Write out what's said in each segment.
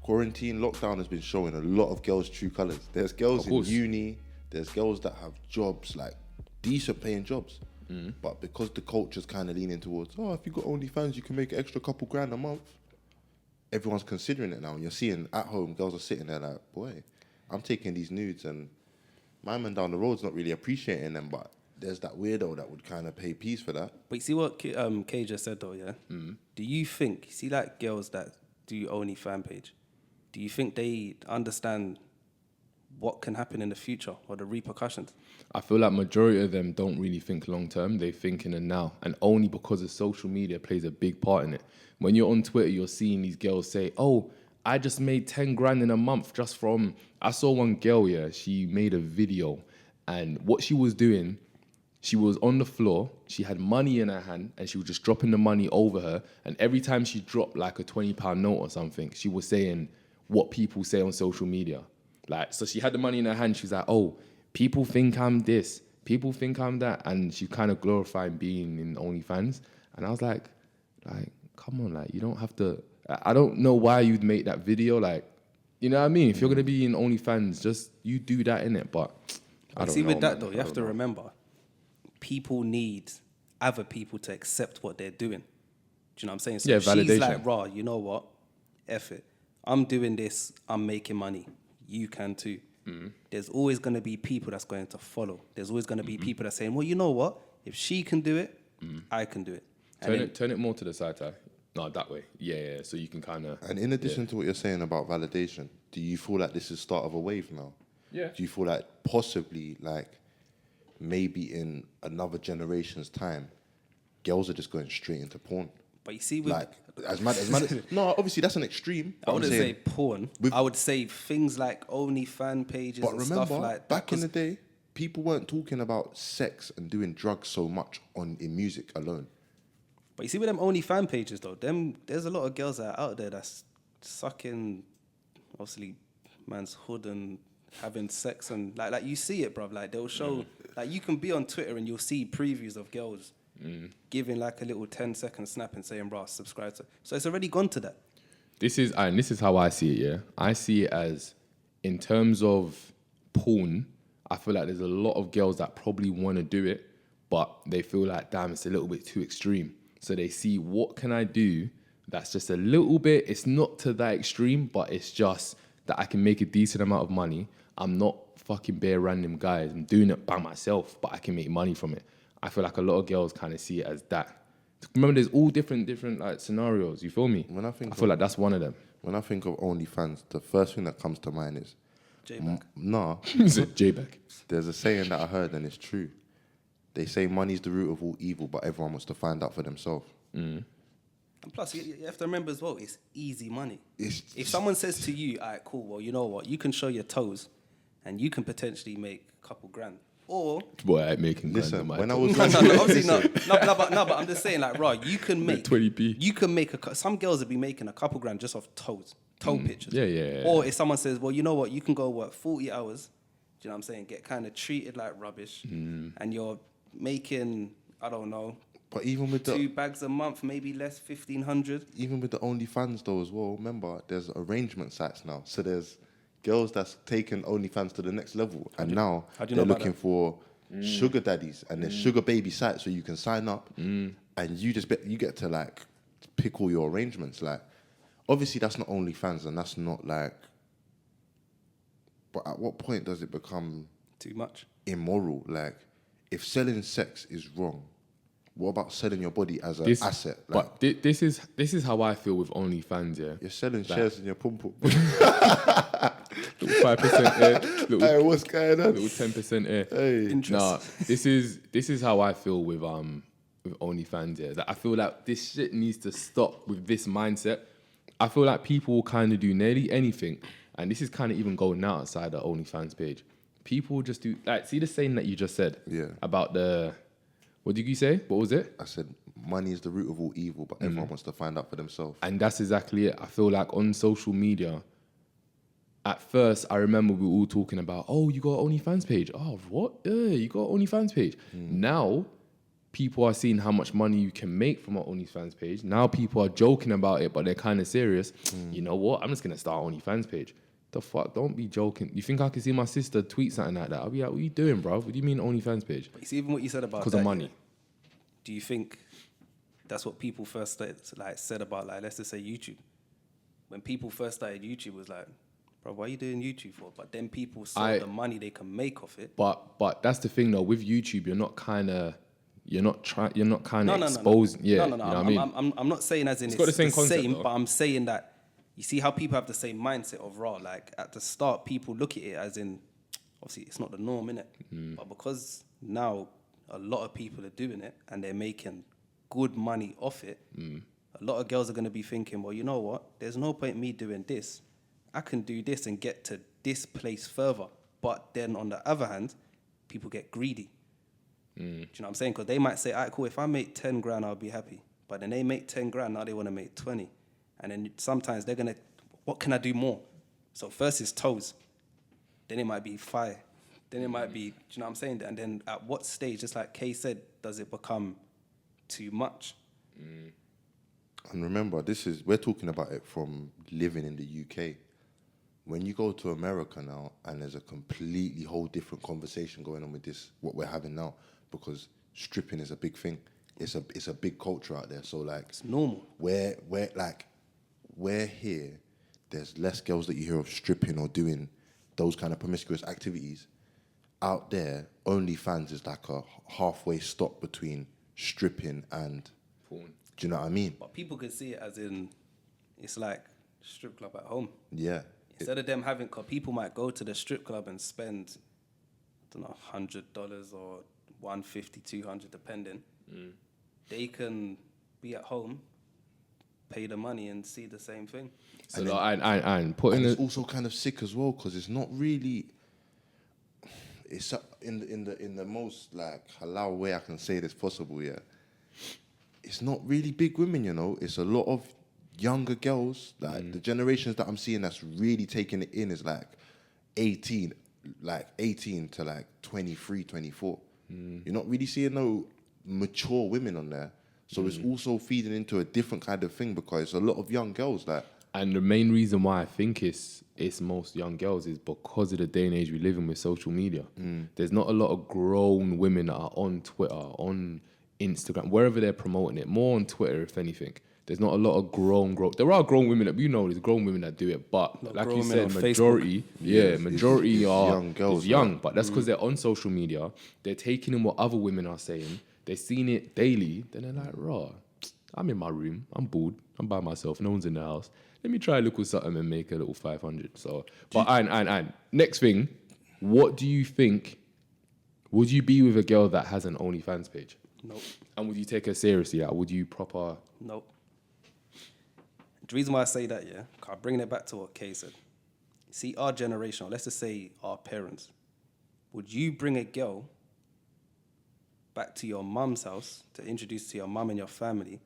quarantine, lockdown has been showing a lot of girls' true colours. There's girls in uni, there's girls that have jobs, like decent paying jobs. But because the culture's kind of leaning towards, oh, if you got OnlyFans, you can make an extra couple grand a month. Everyone's considering it now. And you're seeing at home, girls are sitting there like, boy, I'm taking these nudes and my man down the road's not really appreciating them, but there's that weirdo that would kind of pay peace for that. But you see what Kay just said though, yeah? Do you think, see like girls that do OnlyFans page, do you think they understand what can happen in the future or the repercussions? I feel like majority of them don't really think long term. They think in the now, and only because of social media plays a big part in it. When you're on Twitter, you're seeing these girls say, "Oh, I just made 10 grand in a month just from." I saw one girl, yeah, she made a video, and what she was doing, she was on the floor, she had money in her hand, and she was just dropping the money over her. And every time she dropped like a £20 note or something, she was saying what people say on social media. Like, so she had the money in her hand. She was like, "Oh, people think I'm this. People think I'm that." And she kind of glorified being in OnlyFans. And I was like, come on, like, you don't have to. I don't know why you'd make that video. Like, you know what I mean? If you're going to be in OnlyFans, just you do that, innit? But I don't see, know, with that man. though, you have to remember, people need other people to accept what they're doing. Do you know what I'm saying? So Yeah, if she's validation. like, "Raw, you know what? F it. I'm doing this. I'm making money. You can too." There's always going to be people that's going to follow. There's always going to be people that's saying, "Well, you know what? If she can do it, I can do it." Turn it more to the side, Ty. No, that way. Yeah. So you can kind of. And in addition to what you're saying about validation, do you feel like this is start of a wave now? Yeah. Do you feel like possibly, like, maybe in another generation's time, girls are just going straight into porn? But you see, with Like, as mad as no, obviously that's an extreme. I wouldn't saying, say porn. I would say things like OnlyFans pages But and remember, stuff like that. back in the day, people weren't talking about sex and doing drugs so much in music alone. But you see with them OnlyFans pages though, there's a lot of girls that are out there that's sucking, obviously, man's hood and having sex and like you see it, bruv. Like they'll show, like you can be on Twitter and you'll see previews of girls giving like a little 10-second snap and saying, "Bruh, subscribe to." So it's already gone to that. This is how I see it, yeah. I see it as, in terms of porn, I feel like there's a lot of girls that probably want to do it, but they feel like, damn, it's a little bit too extreme. So they see, what can I do that's just a little bit, it's not to that extreme, but it's just that I can make a decent amount of money. I'm not fucking bare random guys. I'm doing it by myself, but I can make money from it. I feel like a lot of girls kind of see it as that. Remember, there's all different like scenarios. You feel me? I feel like that's one of them. When I think of OnlyFans, the first thing that comes to mind is J-Bag. Is it J-Bag? There's a saying that I heard and it's true. They say money's the root of all evil, but everyone wants to find out for themselves. And plus, you have to remember as well, it's easy money. If someone says to you, "All right, cool, well, you know what? You can show your toes and you can potentially make a couple grand." Or... Boy, I ain't making Listen, grand. when I was... No, obviously not. No, but I'm just saying, like, right, you can make... 20p. You can make... Some girls would be making a couple grand just off toes. Toe pictures. Yeah. Or if someone says, "Well, you know what? You can go work 40 hours." Do you know what I'm saying? Get kind of treated like rubbish. And you're making, I don't know... But even with 2 bags a month, maybe less, 1,500. Even with the OnlyFans though as well, remember, there's arrangement sites now. So there's girls that's taken OnlyFans to the next level. And now they're looking for sugar daddies. And there's sugar baby sites where you can sign up. And you get to like pick all your arrangements. Like, obviously that's not OnlyFans and that's not like... But at what point does it become... Too much? Immoral? Like, if selling sex is wrong, what about selling your body as an asset? Like, but this is how I feel with OnlyFans, yeah. You're selling shares in your pum-pum. Little 5% here. Hey, what's going on? Little 10% here. Hey. Interest. Nah, this is how I feel with OnlyFans, yeah. That I feel like this shit needs to stop with this mindset. I feel like people will kind of do nearly anything, and this is kind of even going outside the OnlyFans page. People just do, like, see the saying that you just said? Yeah. About the... What did you say? What was it? I said, money is the root of all evil, but everyone wants to find out for themselves. And that's exactly it. I feel like on social media, at first, I remember we were all talking about, "Oh, you got an OnlyFans page." "Oh, what? Yeah, you got an OnlyFans page." Now, people are seeing how much money you can make from an OnlyFans page. Now people are joking about it, but they're kind of serious. You know what? I'm just going to start an OnlyFans page. The fuck? Don't be joking. You think I can see my sister tweet something like that? I'll be like, what are you doing, bro? What do you mean OnlyFans page? But you see, even what you said about because of money. Do you think that's what people first said about, like, let's just say YouTube? When people first started YouTube, it was like, bro, what are you doing YouTube for? But then people saw the money they can make off it. But that's the thing though. With YouTube, you're not kind of exposing. No. Yeah, No. You know what I mean? I'm not saying as in it's got the same concept, but I'm saying that you see how people have the same mindset of raw. Like at the start, people look at it as in, obviously it's not the norm, innit? But because now a lot of people are doing it and they're making good money off it, a lot of girls are going to be thinking, well, you know what? There's no point me doing this. I can do this and get to this place further. But then on the other hand, people get greedy. Do you know what I'm saying? Because they might say, all right, cool, if I make 10 grand, I'll be happy. But then they make 10 grand, now they want to make 20. And then sometimes they're going to, what can I do more? So first is toes. Then it might be fire. Then it might be, do you know what I'm saying? And then at what stage, just like Kay said, does it become too much? And remember, we're talking about it from living in the UK. When you go to America now, and there's a completely whole different conversation going on with this, what we're having now, because stripping is a big thing. It's a big culture out there. So like, it's normal. We're here, there's less girls that you hear of stripping or doing those kind of promiscuous activities. Out there, OnlyFans is like a halfway stop between stripping and porn. Do you know what I mean? But people can see it as in, it's like strip club at home. Yeah. Instead of them having, cause people might go to the strip club and spend, I don't know, $100 or $150, $200, depending. They can be at home, pay the money, and see the same thing. So and putting it's also kind of sick as well because it's not really. It's in the most like halal way I can say this possible. Yeah, it's not really big women. You know, it's a lot of younger girls. Like the generations that I'm seeing that's really taking it in is like 18 to like 23, 24. You're not really seeing no mature women on there. So it's also feeding into a different kind of thing because it's a lot of young girls that. And the main reason why I think it's most young girls is because of the day and age we live in with social media. There's not a lot of grown women that are on Twitter, on Instagram, wherever they're promoting it. More on Twitter, if anything. There's not a lot of grown. There are grown women that we know. There's grown women that do it, but like you said, majority, majority are young girls, young. But that's because they're on social media. They're taking in what other women are saying. They're seeing it daily. Then they're like, raw. I'm in my room. I'm bored. I'm by myself. No one's in the house. Let me try a little something and make a little 500. So, but and next thing, what do you think? Would you be with a girl that has an OnlyFans page? Nope. And would you take her seriously? Would you proper? Nope. The reason why I say that, I'm bringing it back to what Kay said. See, our generation, or let's just say our parents, would you bring a girl back to your mum's house to introduce to your mum and your family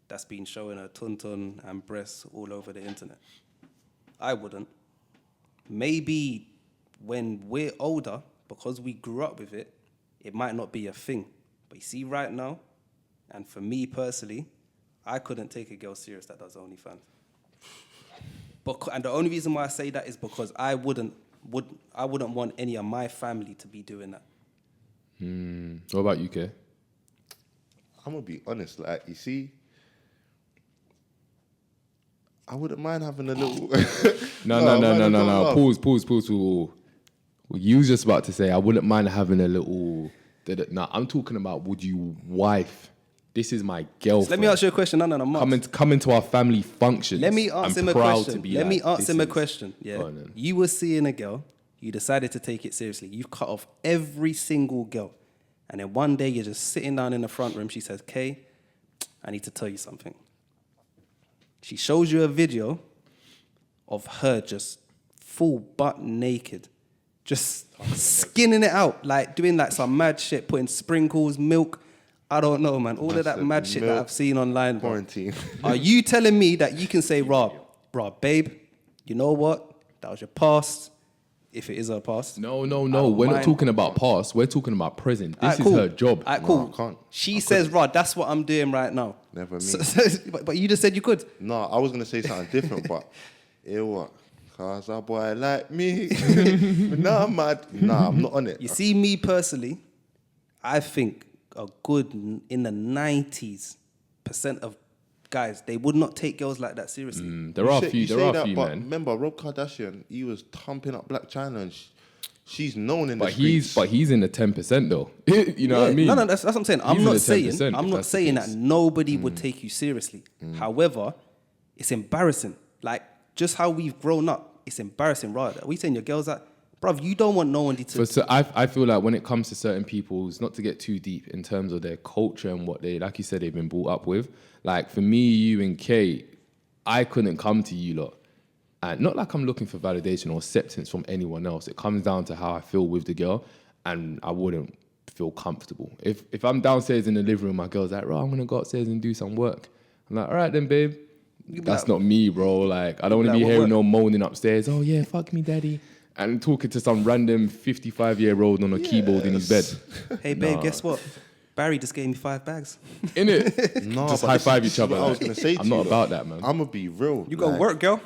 that's been showing her tuntun and breasts all over the internet? I wouldn't. Maybe when we're older, because we grew up with it, it might not be a thing. But you see right now, and for me personally, I couldn't take a girl serious that does OnlyFans. And the only reason why I say that is because I wouldn't want any of my family to be doing that. What about you, Kay? I'm gonna be honest. Like you see, I wouldn't mind having a little. No. Pause. You was just about to say I wouldn't mind having a little. No, I'm talking about would you wife? This is my girlfriend. So let me ask you a question. No. Come into our family functions. Let me ask him a question. Yeah. On, you were seeing a girl. You decided to take it seriously. You've cut off every single girl. And then one day you're just sitting down in the front room. She says, Kay, I need to tell you something. She shows you a video of her just full butt naked. Just skinning it out. Like doing like some mad shit. Putting sprinkles, milk. I don't know, man. All of that mad shit that I've seen online. Quarantine. Are you telling me that you can say, Rob, babe, you know what? That was your past. if it is her past. No. We're not talking about past. We're talking about present. This is her job. Alright, cool. No, I can't. She says, Rod, that's what I'm doing right now. Never me. But you just said you could. No, I was gonna say something different, but what? Cause a boy like me. Nah, I'm mad. Nah, I'm not on it. You see, me personally, I think a good in the 90% of guys, they would not take girls like that seriously. There are a few, but man. remember, Rob Kardashian, he was thumping up Black China, and she's known in the But streets. he's in the 10% though. You know what I mean? No, that's what I'm saying. I'm in not the saying 10%, I'm if not that's the saying case. that nobody would take you seriously. However, it's embarrassing. Like just how we've grown up, it's embarrassing, right? Are we saying your girls that, bruv, you don't want no one to. So I feel like when it comes to certain people, it's not to get too deep in terms of their culture and what they, like you said, they've been brought up with. Like for me, you and Kay, I couldn't come to you lot. And not like I'm looking for validation or acceptance from anyone else. It comes down to how I feel with the girl, and I wouldn't feel comfortable. If I'm downstairs in the living room, my girl's like, right, I'm gonna go upstairs and do some work. I'm like, all right then, babe. That's not me, bro. Like, I don't want to be hearing no moaning upstairs. Oh yeah, fuck me, daddy. And talking to some random 55-year-old on a keyboard in his bed. Hey, babe, guess what? Barry just gave me 5 bags. Innit? No, just but high this five is each other. what I was gonna say to I'm you, not though. about that, man. I'm gonna be real. You got work, girl.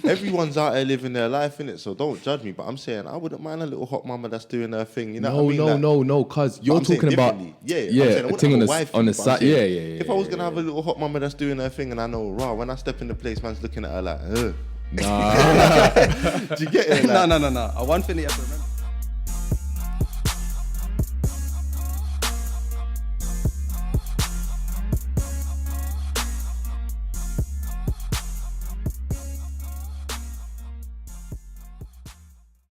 Everyone's out there living their life, innit? So don't judge me. But I'm saying I wouldn't mind a little hot mama that's doing her thing. You know what I mean? No, cuz you're I'm saying talking about differently. Yeah, I'm yeah, saying I a wouldn't thing have on a the wifey, on the but I'm side. saying, Yeah. If I was gonna have a little hot mama that's doing her thing, and I know, raw, when I step in the place, man's looking at her like, Nah. do you get it? Like, No. One thing that you have to remember.